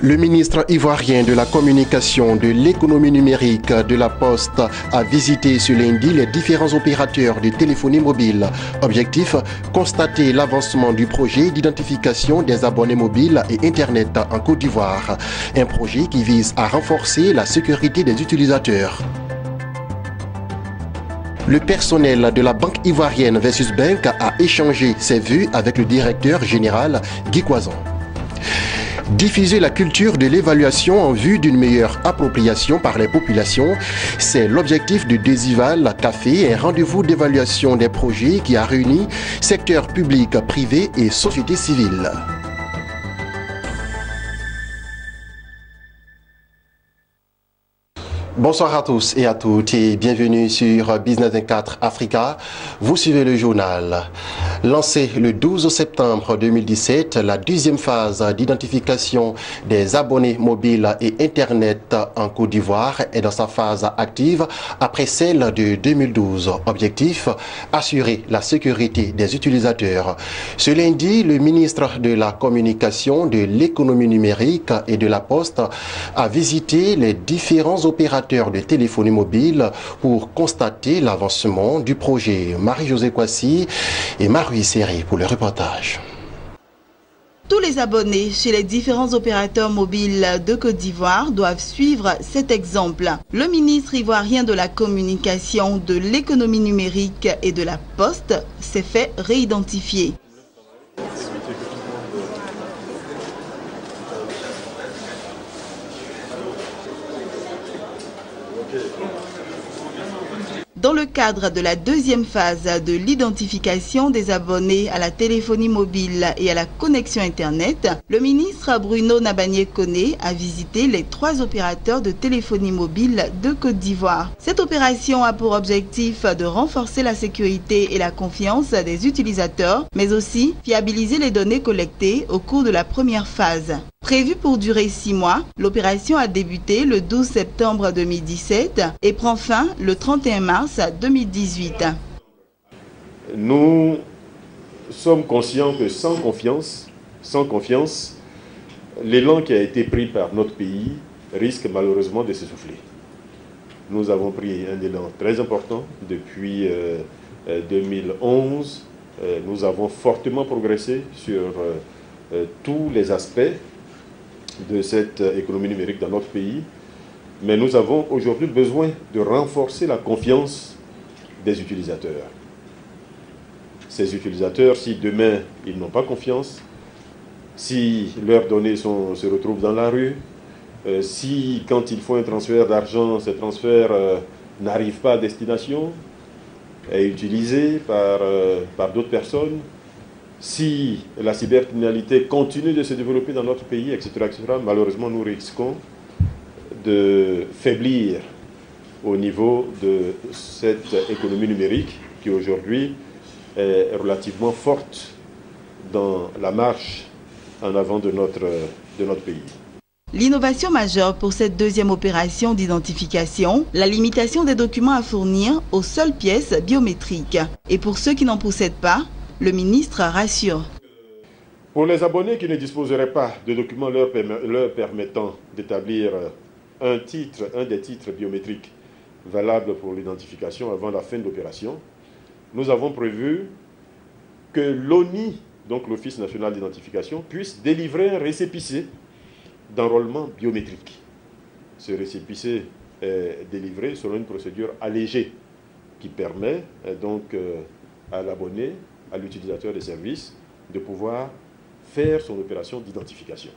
Le ministre ivoirien de la Communication, de l'Économie numérique, de la Poste a visité ce lundi les différents opérateurs de téléphonie mobile. Objectif, constater l'avancement du projet d'identification des abonnés mobiles et Internet en Côte d'Ivoire. Un projet qui vise à renforcer la sécurité des utilisateurs. Le personnel de la Banque ivoirienne Versus Bank a échangé ses vues avec le directeur général Guy Coison. Diffuser la culture de l'évaluation en vue d'une meilleure appropriation par les populations, c'est l'objectif de Desival Café, un rendez-vous d'évaluation des projets qui a réuni secteur public, privé et société civile. Bonsoir à tous et à toutes et bienvenue sur Business 24 Africa. Vous suivez le journal. Lancé le 12 septembre 2017, la deuxième phase d'identification des abonnés mobiles et Internet en Côte d'Ivoire est dans sa phase active après celle de 2012. Objectif, assurer la sécurité des utilisateurs. Ce lundi, le ministre de la Communication, de l'Économie numérique et de la Poste a visité les différents opérateurs de téléphonie mobile pour constater l'avancement du projet. Marie-Josée Kwasi et Marie Serré pour le reportage. Tous les abonnés chez les différents opérateurs mobiles de Côte d'Ivoire doivent suivre cet exemple. Le ministre ivoirien de la Communication, de l'Économie numérique et de la Poste s'est fait réidentifier. Dans le cadre de la deuxième phase de l'identification des abonnés à la téléphonie mobile et à la connexion Internet, le ministre Bruno Nabanié-Koné a visité les 3 opérateurs de téléphonie mobile de Côte d'Ivoire. Cette opération a pour objectif de renforcer la sécurité et la confiance des utilisateurs, mais aussi fiabiliser les données collectées au cours de la première phase. Prévue pour durer 6 mois, l'opération a débuté le 12 septembre 2017 et prend fin le 31 mars 2018. Nous sommes conscients que sans confiance, l'élan qui a été pris par notre pays risque malheureusement de s'essouffler. Nous avons pris un élan très important depuis 2011. Nous avons fortement progressé sur tous les aspects de cette économie numérique dans notre pays, mais nous avons aujourd'hui besoin de renforcer la confiance des utilisateurs. Ces utilisateurs, si demain ils n'ont pas confiance, si leurs données se retrouvent dans la rue, si quand ils font un transfert d'argent, ce transfert n'arrive pas à destination, est utilisé par d'autres personnes, si la cybercriminalité continue de se développer dans notre pays, etc., malheureusement, nous risquons de faiblir au niveau de cette économie numérique qui aujourd'hui est relativement forte dans la marche en avant de notre pays. L'innovation majeure pour cette deuxième opération d'identification, la limitation des documents à fournir aux seules pièces biométriques. Et pour ceux qui n'en possèdent pas, le ministre rassure. Pour les abonnés qui ne disposeraient pas de documents leur permettant d'établir un des titres biométriques valables pour l'identification avant la fin de l'opération, nous avons prévu que l'ONI, donc l'Office national d'identification, puisse délivrer un récépissé d'enrôlement biométrique. Ce récépissé est délivré selon une procédure allégée qui permet donc à l'abonné, à l'utilisateur des services, de pouvoir faire son opération d'identification.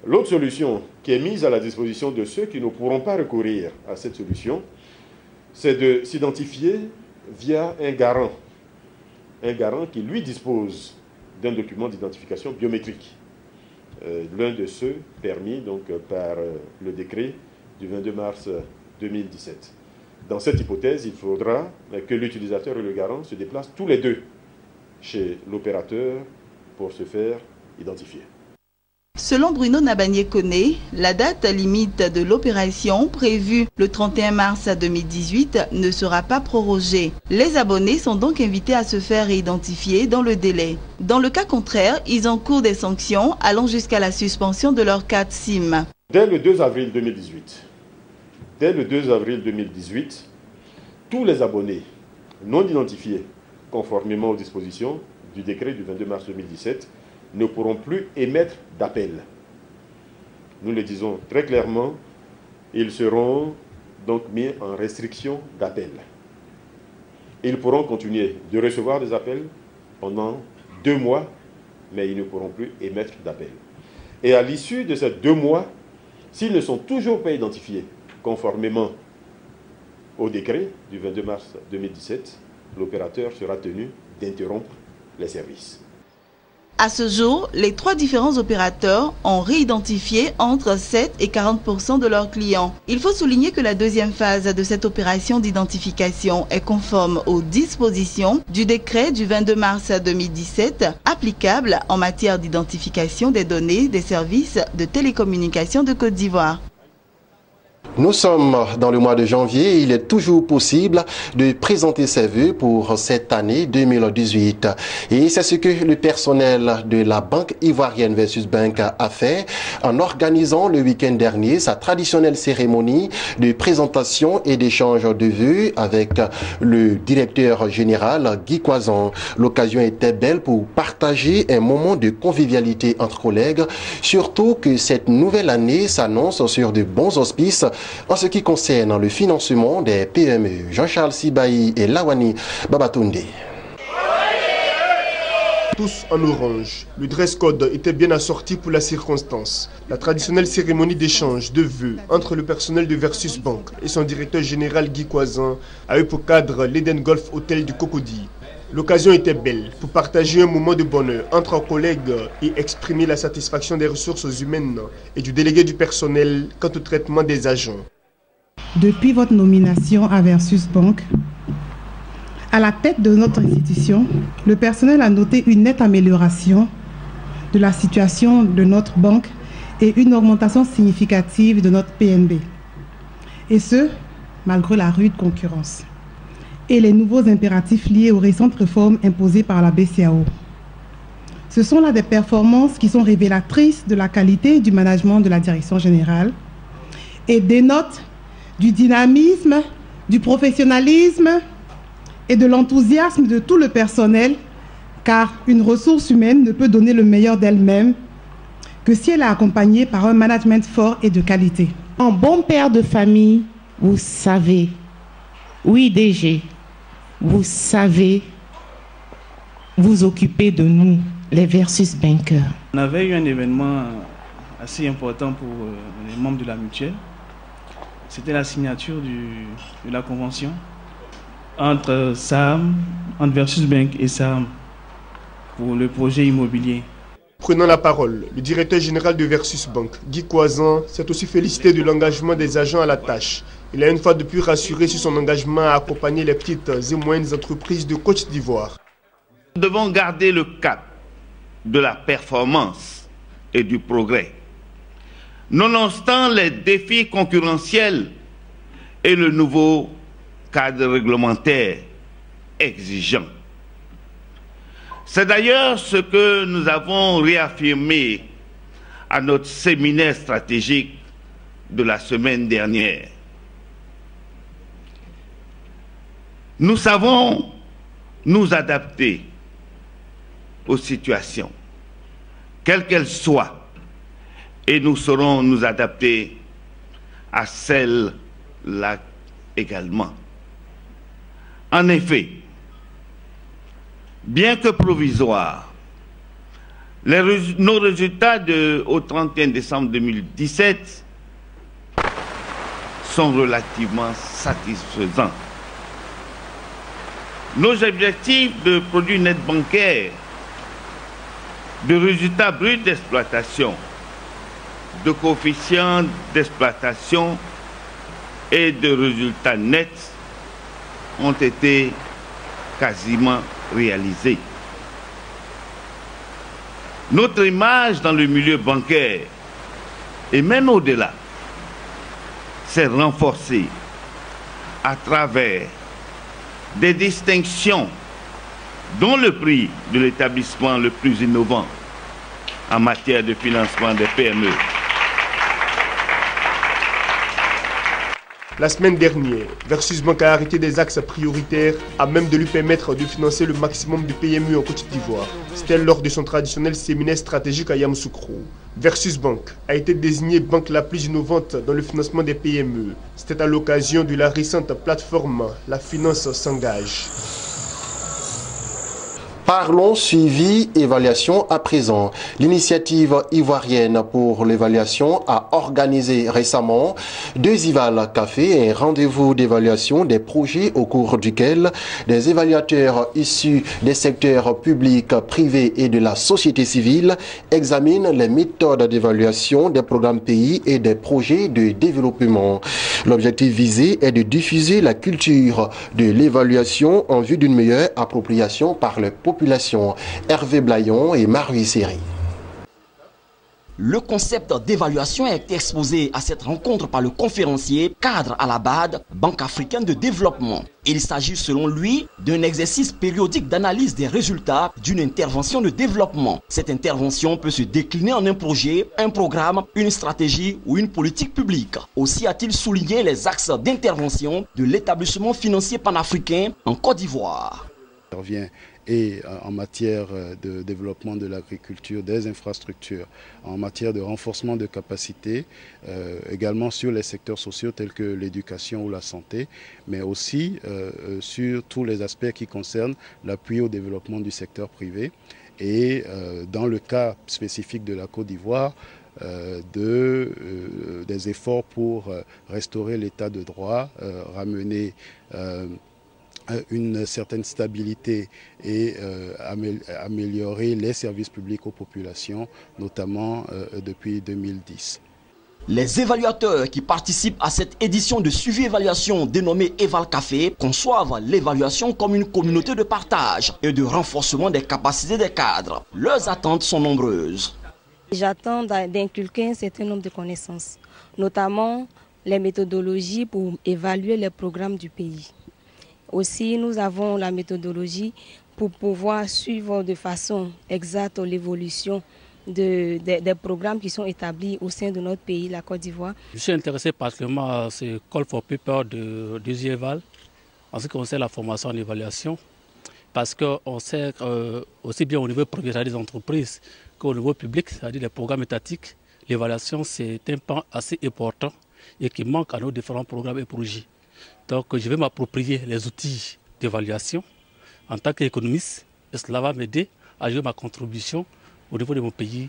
L'autre solution qui est mise à la disposition de ceux qui ne pourront pas recourir à cette solution, c'est de s'identifier via un garant qui, lui, dispose d'un document d'identification biométrique. L'un de ceux permis donc, par le décret du 22 mars 2017. Dans cette hypothèse, il faudra que l'utilisateur et le garant se déplacent tous les deux chez l'opérateur pour se faire identifier. Selon Bruno Nabagné-Koné, la date limite de l'opération prévue le 31 mars 2018 ne sera pas prorogée. Les abonnés sont donc invités à se faire identifier dans le délai. Dans le cas contraire, ils encourent des sanctions allant jusqu'à la suspension de leur carte SIM. Dès le 2 avril 2018, tous les abonnés non identifiés conformément aux dispositions du décret du 22 mars 2017 ne pourront plus émettre d'appel. Nous le disons très clairement, ils seront donc mis en restriction d'appel. Ils pourront continuer de recevoir des appels pendant 2 mois, mais ils ne pourront plus émettre d'appel. Et à l'issue de ces 2 mois, s'ils ne sont toujours pas identifiés conformément au décret du 22 mars 2017, l'opérateur sera tenu d'interrompre les services. À ce jour, les 3 différents opérateurs ont réidentifié entre 7 et 40% de leurs clients. Il faut souligner que la deuxième phase de cette opération d'identification est conforme aux dispositions du décret du 22 mars 2017 applicable en matière d'identification des données des services de télécommunications de Côte d'Ivoire. Nous sommes dans le mois de janvier. Il est toujours possible de présenter ses vœux pour cette année 2018. Et c'est ce que le personnel de la Banque ivoirienne versus Bank a fait en organisant le week-end dernier sa traditionnelle cérémonie de présentation et d'échange de vœux avec le directeur général Guy Coisan. L'occasion était belle pour partager un moment de convivialité entre collègues, surtout que cette nouvelle année s'annonce sur de bons auspices en ce qui concerne le financement des PME. Jean-Charles Sibaï et Lawani Babatunde. Tous en orange. Le dress code était bien assorti pour la circonstance. La traditionnelle cérémonie d'échange de vœux entre le personnel de Versus Bank et son directeur général Guy Coisan a eu pour cadre l'Eden Golf Hotel du Cocody. L'occasion était belle pour partager un moment de bonheur entre collègues et exprimer la satisfaction des ressources humaines et du délégué du personnel quant au traitement des agents. Depuis votre nomination à Versus Bank, à la tête de notre institution, le personnel a noté une nette amélioration de la situation de notre banque et une augmentation significative de notre PNB. Et ce, malgré la rude concurrence et les nouveaux impératifs liés aux récentes réformes imposées par la BCEAO. Ce sont là des performances qui sont révélatrices de la qualité du management de la direction générale et dénotent du dynamisme, du professionnalisme et de l'enthousiasme de tout le personnel, car une ressource humaine ne peut donner le meilleur d'elle-même que si elle est accompagnée par un management fort et de qualité. En bon père de famille, vous savez, oui DG, vous savez vous occuper de nous, les Versus Bankers. On avait eu un événement assez important pour les membres de la mutuelle. C'était la signature de la convention entre Versus Bank et SAM pour le projet immobilier. Prenant la parole, le directeur général de Versus Bank, Guy Coisan, s'est aussi félicité de l'engagement des agents à la tâche. Il a une fois de plus rassuré sur son engagement à accompagner les petites et moyennes entreprises de Côte d'Ivoire. Nous devons garder le cap de la performance et du progrès, nonobstant les défis concurrentiels et le nouveau cadre réglementaire exigeant. C'est d'ailleurs ce que nous avons réaffirmé à notre séminaire stratégique de la semaine dernière. Nous savons nous adapter aux situations, quelles qu'elles soient, et nous saurons nous adapter à celles-là également. En effet, bien que provisoires, nos résultats au 31 décembre 2017 sont relativement satisfaisants. Nos objectifs de produits nets bancaires, de résultats bruts d'exploitation, de coefficients d'exploitation et de résultats nets ont été quasiment réalisés. Notre image dans le milieu bancaire, et même au-delà, s'est renforcée à travers des distinctions, dont le prix de l'établissement le plus innovant en matière de financement des PME. La semaine dernière, Versus Bank a arrêté des axes prioritaires à même de lui permettre de financer le maximum de PME en Côte d'Ivoire. C'était lors de son traditionnel séminaire stratégique à Yamoussoukro. Versus Bank a été désignée banque la plus innovante dans le financement des PME. C'était à l'occasion de la récente plateforme La Finance s'engage. Parlons suivi, évaluation à présent. L'initiative ivoirienne pour l'évaluation a organisé récemment 2 Ival Café, un rendez-vous d'évaluation des projets au cours duquel des évaluateurs issus des secteurs publics, privés et de la société civile examinent les méthodes d'évaluation des programmes pays et des projets de développement. L'objectif visé est de diffuser la culture de l'évaluation en vue d'une meilleure appropriation par le population. Hervé Blayon et Marie Seri. Le concept d'évaluation a été exposé à cette rencontre par le conférencier cadre à la BAD, Banque africaine de développement. Il s'agit selon lui d'un exercice périodique d'analyse des résultats d'une intervention de développement. Cette intervention peut se décliner en un projet, un programme, une stratégie ou une politique publique. Aussi a-t-il souligné les axes d'intervention de l'établissement financier panafricain en Côte d'Ivoire. Et en matière de développement de l'agriculture, des infrastructures, en matière de renforcement de capacités, également sur les secteurs sociaux tels que l'éducation ou la santé, mais aussi sur tous les aspects qui concernent l'appui au développement du secteur privé. Et dans le cas spécifique de la Côte d'Ivoire, des efforts pour restaurer l'état de droit, ramener une certaine stabilité et améliorer les services publics aux populations, notamment depuis 2010. Les évaluateurs qui participent à cette édition de suivi-évaluation dénommée Eval Café conçoivent l'évaluation comme une communauté de partage et de renforcement des capacités des cadres. Leurs attentes sont nombreuses. J'attends d'inculquer un certain nombre de connaissances, notamment les méthodologies pour évaluer les programmes du pays. Aussi, nous avons la méthodologie pour pouvoir suivre de façon exacte l'évolution des programmes qui sont établis au sein de notre pays, la Côte d'Ivoire. Je suis intéressé particulièrement à ce Call for Paper de Eval en ce qui concerne la formation en évaluation, parce qu'on sait aussi bien au niveau privé, c'est-à-dire des entreprises, qu'au niveau public, c'est-à-dire les programmes étatiques, l'évaluation c'est un pan assez important et qui manque à nos différents programmes et projets. Donc je vais m'approprier les outils d'évaluation en tant qu'économiste et cela va m'aider à jouer ma contribution au niveau de mon pays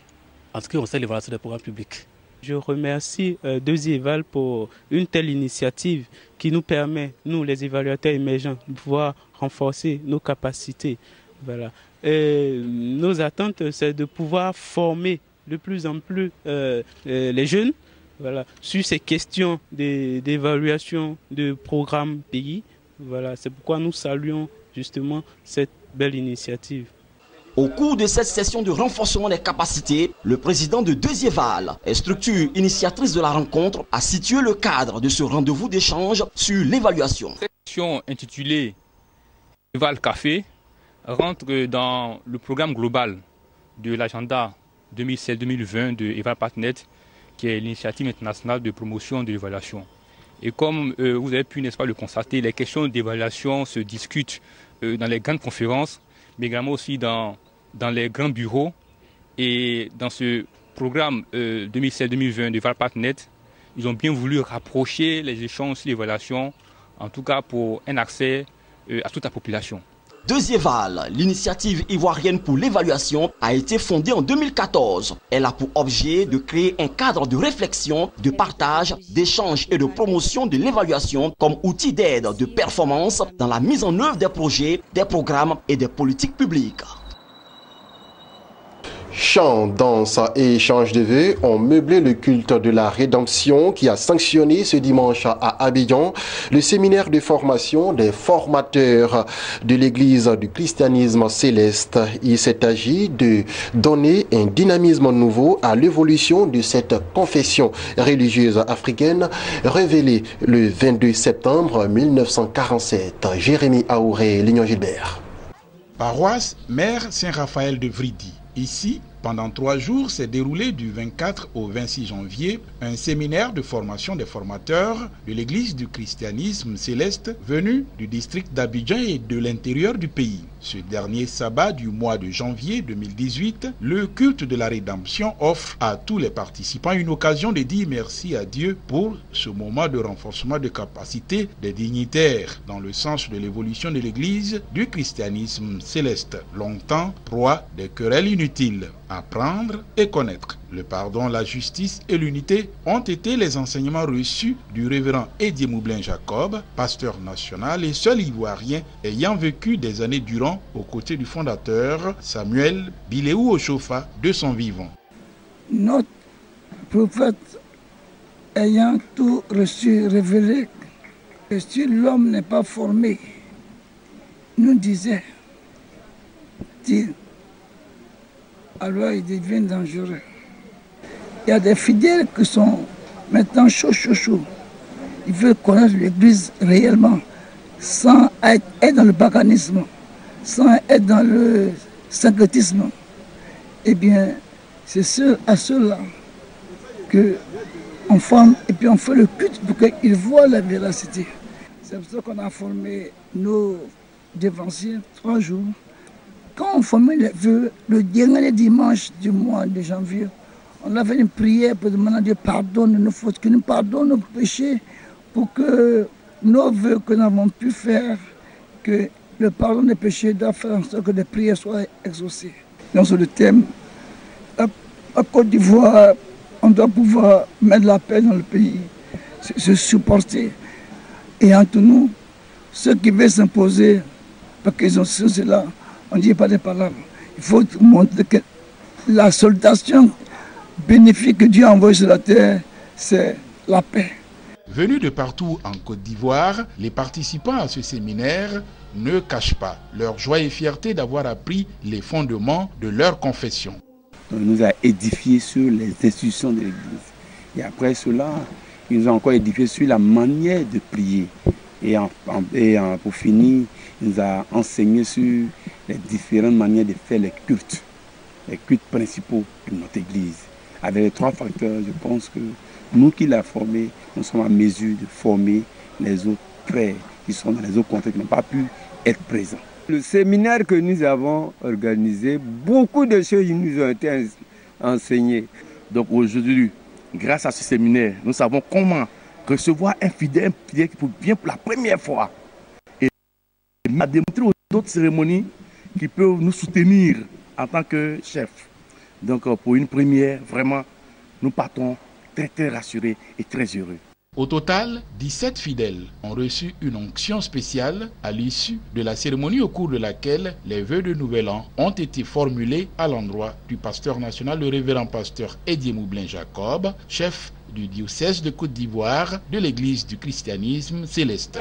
en ce qui concerne l'évaluation des programmes publics. Je remercie Eval pour une telle initiative qui nous permet, nous les évaluateurs émergents, de pouvoir renforcer nos capacités. Voilà. Et nos attentes, c'est de pouvoir former de plus en plus les jeunes. Voilà, sur ces questions d'évaluation de programmes pays. Voilà, c'est pourquoi nous saluons justement cette belle initiative. Au cours de cette session de renforcement des capacités, le président de Eval, structure initiatrice de la rencontre, a situé le cadre de ce rendez-vous d'échange sur l'évaluation. Cette session intitulée Eval Café rentre dans le programme global de l'agenda 2016-2020 de Eval Partnet, qui est l'initiative internationale de promotion de l'évaluation. Et comme vous avez pu, n'est-ce pas, le constater, les questions d'évaluation se discutent dans les grandes conférences, mais également aussi dans les grands bureaux. Et dans ce programme 2016-2020 de ValPartNet, ils ont bien voulu rapprocher les échanges sur l'évaluation, en tout cas pour un accès à toute la population. Eval, l'initiative ivoirienne pour l'évaluation, a été fondée en 2014. Elle a pour objet de créer un cadre de réflexion, de partage, d'échange et de promotion de l'évaluation comme outil d'aide de performance dans la mise en œuvre des projets, des programmes et des politiques publiques. Chants, danse et échange de vœux ont meublé le culte de la rédemption qui a sanctionné ce dimanche à Abidjan le séminaire de formation des formateurs de l'église du christianisme céleste. Il s'est agi de donner un dynamisme nouveau à l'évolution de cette confession religieuse africaine révélée le 22 septembre 1947. Jérémy Aouré, Lignon Gilbert. Paroisse Mère Saint-Raphaël de Vridi. Ici, pendant 3 jours, s'est déroulé du 24 au 26 janvier un séminaire de formation des formateurs de l'église du christianisme céleste venu du district d'Abidjan et de l'intérieur du pays. Ce dernier sabbat du mois de janvier 2018, le culte de la rédemption offre à tous les participants une occasion de dire merci à Dieu pour ce moment de renforcement de capacité des dignitaires dans le sens de l'évolution de l'église du christianisme céleste, longtemps proie des querelles inutiles. Apprendre et connaître. Le pardon, la justice et l'unité ont été les enseignements reçus du révérend Eddie Moublin Jacob, pasteur national et seul Ivoirien ayant vécu des années durant aux côtés du fondateur Samuel Biléou Ochofa de son vivant. Notre prophète ayant tout reçu révélé, que si l'homme n'est pas formé, nous disait-il, alors il devient dangereux. Il y a des fidèles qui sont maintenant chauds. Ils veulent connaître l'Église réellement, sans être dans le paganisme, sans être dans le syncrétisme. Eh bien, c'est à ceux-là qu'on forme et puis on fait le culte pour qu'ils voient la véracité. C'est pour ça qu'on a formé nos dévanciers 3 jours. Quand on formait les vœux, le dernier dimanche du mois de janvier, on avait une prière pour demander à Dieu pardonne nos fautes, qu'il nous pardonne nos péchés, pour que nos vœux que nous n'avons pu faire, que le pardon des péchés doit faire en sorte que les prières soient exaucées. Donc sur le thème, à Côte d'Ivoire, on doit pouvoir mettre la paix dans le pays, se supporter. Et entre nous, ceux qui veulent s'imposer, parce qu'ils ont cela, on ne dit pas des paroles. Il faut montrer que la soldation bénéfique que Dieu a envoyée sur la terre, c'est la paix. Venus de partout en Côte d'Ivoire, les participants à ce séminaire ne cachent pas leur joie et fierté d'avoir appris les fondements de leur confession. On nous a édifiés sur les institutions de l'Église. Et après cela, ils nous ont encore édifiés sur la manière de prier. Et pour finir, il nous a enseigné sur les différentes manières de faire les cultes principaux de notre Église. Avec les 3 facteurs, je pense que nous qui l'avons formé, nous sommes en mesure de former les autres frères qui sont dans les autres contrées qui n'ont pas pu être présents. Le séminaire que nous avons organisé, beaucoup de choses nous ont été enseignées. Donc aujourd'hui, grâce à ce séminaire, nous savons comment recevoir un fidèle qui vient pour la première fois. Et il a démontré d'autres cérémonies qui peuvent nous soutenir en tant que chef. Donc pour une première, vraiment, nous partons très rassurés et très heureux. Au total, 17 fidèles ont reçu une onction spéciale à l'issue de la cérémonie au cours de laquelle les vœux de Nouvel An ont été formulés à l'endroit du pasteur national, le révérend pasteur Eddie Moublin Jacob, chef du diocèse de Côte d'Ivoire de l'église du christianisme céleste.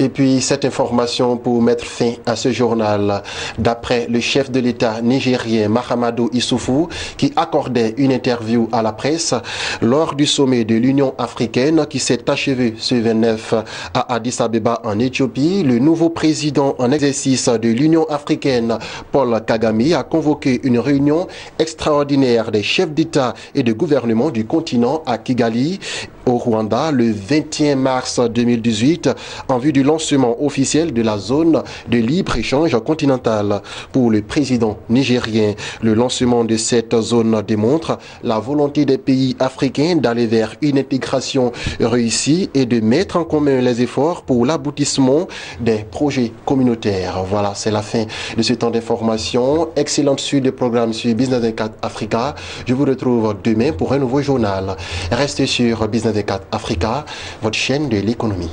Et puis cette information pour mettre fin à ce journal. D'après le chef de l'État nigérien Mahamadou Issoufou, qui accordait une interview à la presse lors du sommet de l'Union africaine qui s'est achevé ce 29 à Addis Abeba en Éthiopie, le nouveau président en exercice de l'Union africaine, Paul Kagame, a convoqué une réunion extraordinaire des chefs d'État et de gouvernement du continent à Kigali, au Rwanda, le 21 mars 2018, en vue du lancement officiel de la zone de libre-échange continentale. Pour le président nigérien, le lancement de cette zone démontre la volonté des pays africains d'aller vers une intégration réussie et de mettre en commun les efforts pour l'aboutissement des projets communautaires. Voilà, c'est la fin de ce temps d'information. Excellente suite de programmes sur Business 24 Africa. Je vous retrouve demain pour un nouveau journal. Restez sur Business 24 Africa, votre chaîne de l'économie.